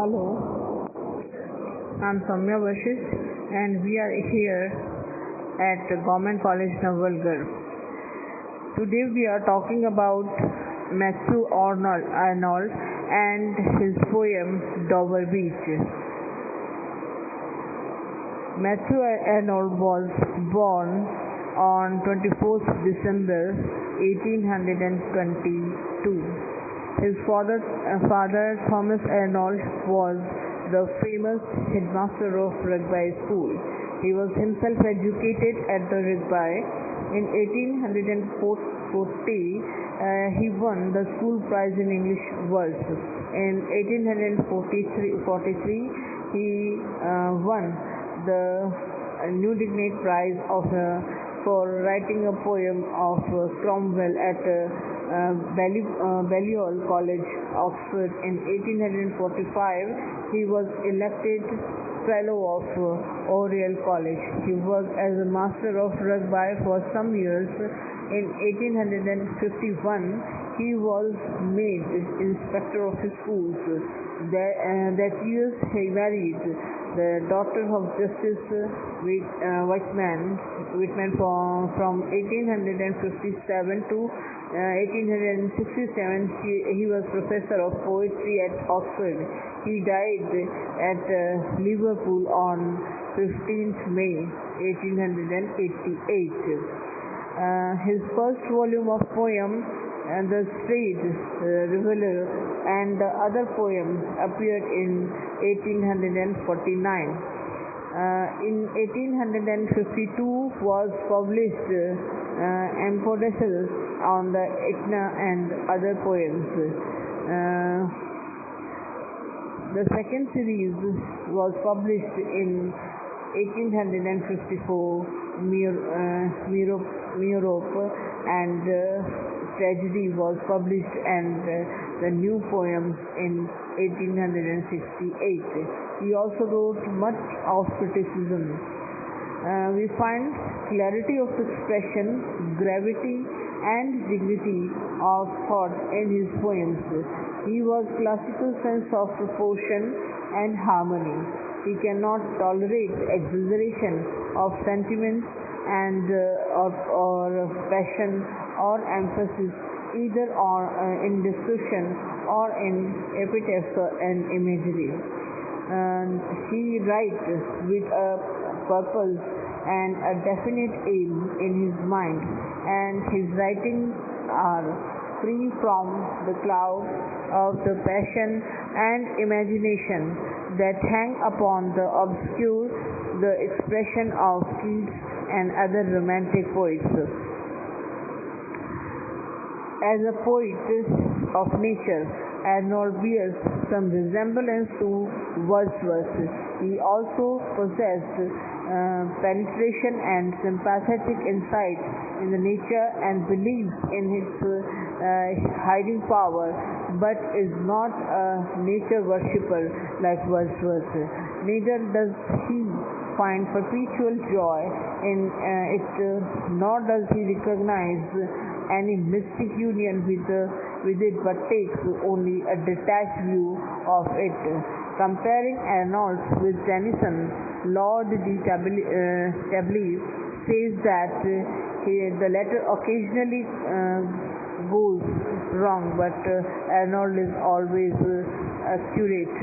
Hello, I'm Saumya Vashishtha and we are here at Government College Navalgarh. Today we are talking about Matthew Arnold and his poem Dover Beach. Matthew Arnold was born on 24th December 1822. His father Thomas Arnold was the famous headmaster of Rugby School. He was himself educated at the Rugby. In 1840, he won the school prize in English verse. In 1843, he won the New Dignity Prize for writing a poem of Cromwell at Balliol College, Oxford. In 1845, he was elected Fellow of Oriel College. He worked as a master of rugby for some years. In 1851, he was made inspector of his schools. That year, he married the daughter of Justice Whitman from 1857 to 1867. He was professor of poetry at Oxford. He died at Liverpool on 15th May 1888. His first volume of poem, The Strayed Reveller, and the other poems appeared in 1849. In 1852 was published Empedocles on the Etna and other poems. The second series was published in 1854, Merope, and Tragedy was published, and the new poems in 1868. He also wrote much of criticism. We find clarity of expression, gravity, and dignity of thought in his poems. He was classical sense of proportion and harmony. He cannot tolerate exaggeration of sentiments and or passion or emphasis, either in description or in epitaphs and imagery. He writes with a purpose and a definite aim in his mind, and his writings are free from the cloud of the passion and imagination that hang upon the obscure the expression of Keats and other romantic poets. As a poet of nature, Arnold bears some resemblance to Wordsworth. He also possessed penetration and sympathetic insight in the nature and believes in its hiding power, but is not a nature worshipper like Wordsworth. Neither does he find perpetual joy in it, nor does he recognize any mystic union with it, but takes only a detached view of it. Comparing Arnold with Tennyson, Lord de Tably says that the latter occasionally goes wrong, but Arnold is always accurate.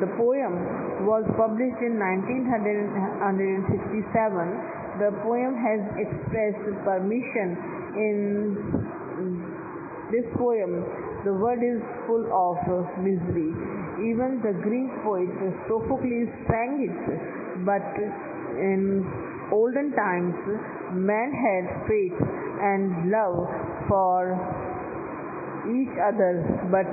The poem was published in 1967. The poem has expressed permission in this poem. The word is full of misery. Even the Greek poet Sophocles sang it. But in olden times, man had faith and love for each other, but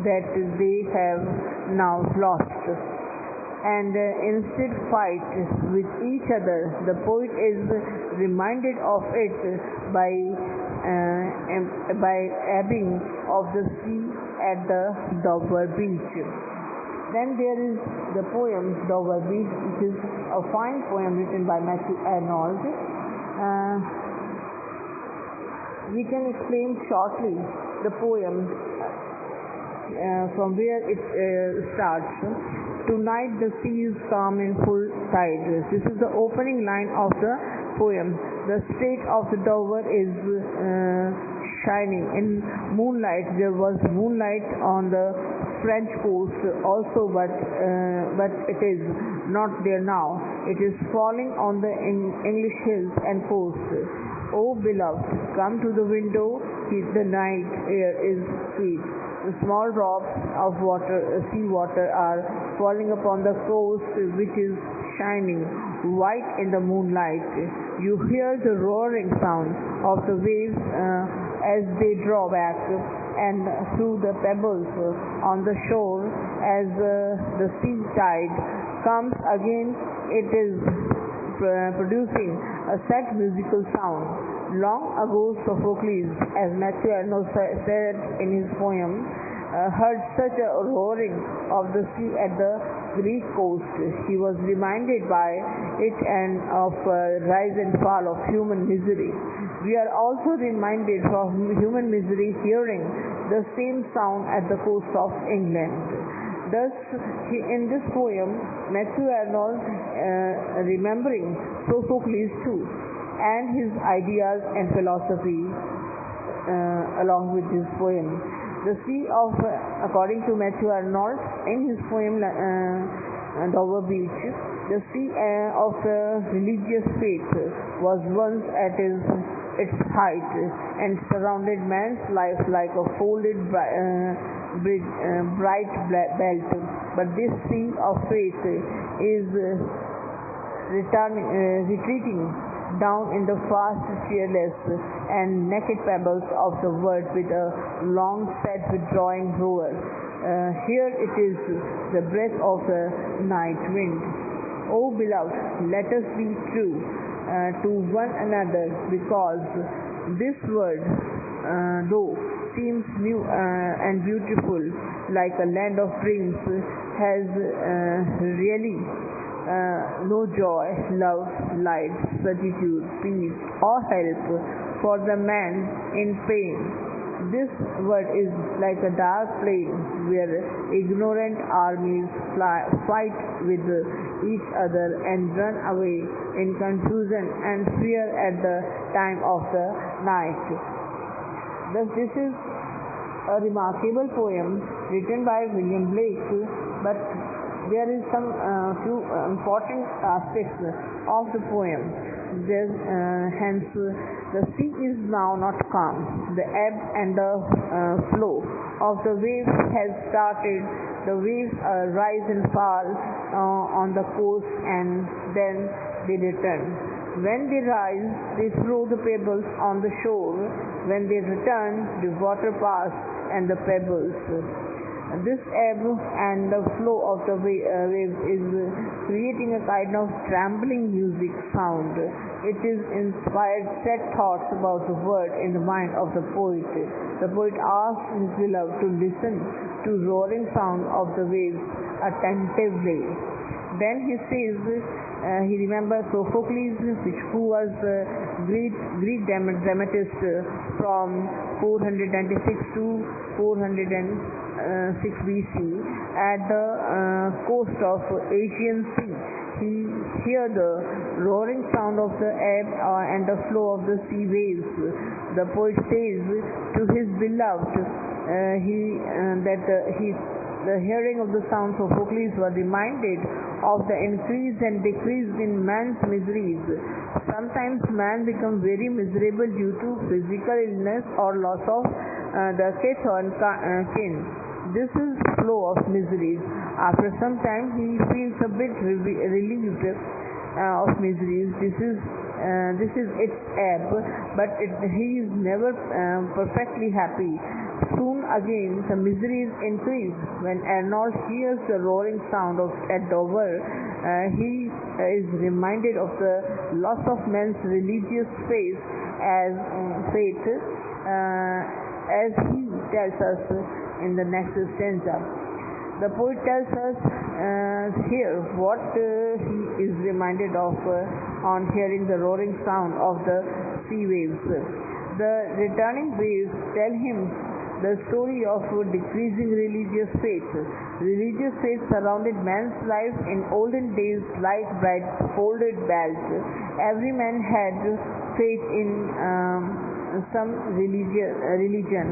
that they have now lost, and instead fight with each other. The poet is reminded of it by ebbing of the sea at the Dover Beach. Then there is the poem Dover Beach, which is a fine poem written by Matthew Arnold. We can explain shortly the poem. from where it starts. Tonight the sea is calm in full tide. This is the opening line of the poem. The Strait of the Dover is shining in moonlight. There was moonlight on the French coast also, but it is not there now. It is falling on the English hills and coast. Oh beloved, come to the window. The night air is sweet. The small drops of sea water are falling upon the coast, which is shining white in the moonlight. You hear the roaring sound of the waves as they draw back and through the pebbles on the shore as the sea tide comes again. It is producing a sad musical sound. Long ago Sophocles, as Matthew Arnold said in his poem, heard such a roaring of the sea at the Greek coast. He was reminded by it and of rise and fall of human misery. We are also reminded of human misery hearing the same sound at the coast of England. Thus, in this poem, Matthew Arnold remembering Sophocles too, and his ideas and philosophy along with this poem. The sea of, according to Matthew Arnold, in his poem Dover Beach, the sea of religious faith was once at its height and surrounded man's life like a folded bright belt. But this sea of faith is retreating down in the fast, cheerless, and naked pebbles of the world with a long, sad, withdrawing roar. Here it is the breath of the night wind. Oh beloved, let us be true to one another, because this world, though seems new and beautiful, like a land of dreams, has really no joy, love, light, certitude, peace, or help for the man in pain. This world is like a dark plain where ignorant armies fight with each other and run away in confusion and fear at the time of the night. Thus, this is a remarkable poem written by William Blake, but there is some few important aspects of the poem. Hence, the sea is now not calm. The ebb and the flow of the waves has started. The waves rise and fall on the coast, and then they return. When they rise, they throw the pebbles on the shore. When they return, the water passes and the pebbles. This ebb and the flow of the waves is creating a kind of trembling music sound. It is inspired sad thoughts about the world in the mind of the poet. The poet asks his beloved to listen to roaring sound of the waves attentively. Then he says, he remembers Sophocles, who was a Greek dramatist from 496 to 406 BC at the coast of Aegean Sea. He heard the roaring sound of the ebb and the flow of the sea waves. The poet says to his beloved the hearing of the sounds of Sophocles was reminded of the increase and decrease in man's miseries. Sometimes man becomes very miserable due to physical illness or loss of the kith and kin. This is flow of miseries. After some time, he feels a bit relieved of miseries. This is its ebb, but he is never perfectly happy. Soon again, the miseries increase. When Arnold hears the roaring sound at Dover, he is reminded of the loss of man's religious faith as he tells us in the next stanza. The poet tells us here what he is reminded of on hearing the roaring sound of the sea waves. The returning waves tell him the story of decreasing religious faith. Religious faith surrounded man's life in olden days like bright folded belt. Every man had faith in some religion.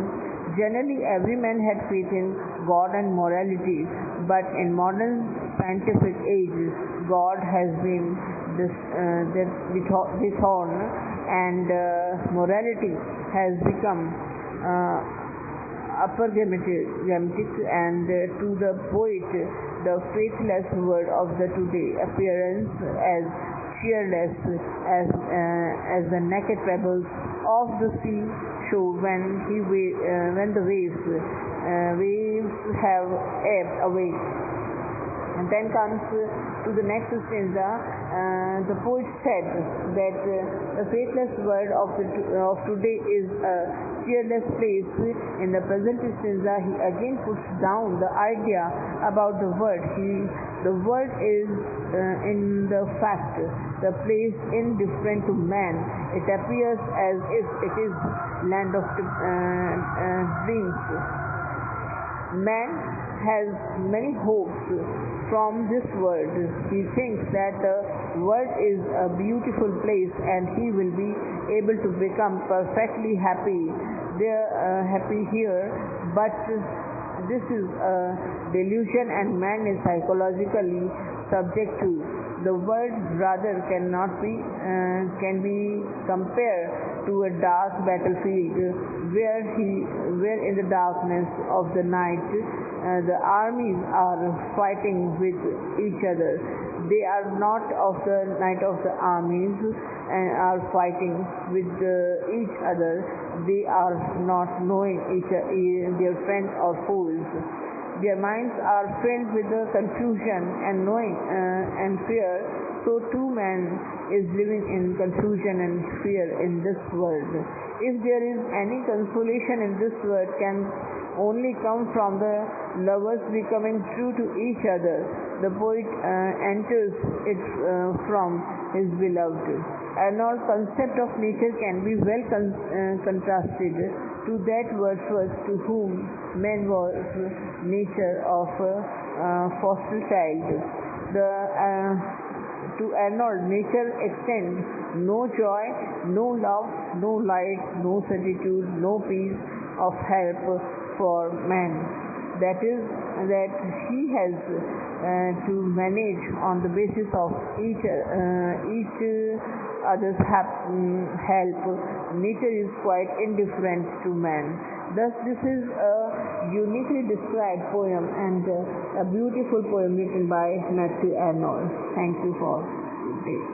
Generally, every man had faith in God and morality, but in modern scientific age, God has been dethroned and morality has become apologetic, and to the poet, the faithless word of the today appears as cheerless as the naked pebbles of the sea show when the waves have ebbed away. And then comes to the next stanza. The poet said that the faithless word of today is a cheerless place. In the present stanza, he again puts down the idea about the word. The word is in the fact the place indifferent to man. It appears as if it is land of dreams. Man has many hopes from this world. He thinks that the world is a beautiful place and he will be able to become perfectly happy here, but this is a delusion and man is psychologically subject to. The world rather can be compared to a dark battlefield where in the darkness of the night the armies are fighting with each other. They are not of the night of the armies and are fighting with each other. They are not knowing their friends or foes. Their minds are filled with the confusion and knowing and fear. So too man is living in confusion and fear in this world. If there is any consolation in this world, can only come from the lovers becoming true to each other. The poet enters it from his beloved. Arnold's concept of nature can be well contrasted to that Wordsworth to whom man was nature of foster child. To Arnold, nature extends no joy, no love, no light, no certitude, no peace of help for man. That is, that he has to manage on the basis of each other's help. Nature is quite indifferent to man. Thus, this is a uniquely described poem and a beautiful poem written by Matthew Arnold. Thank you for today.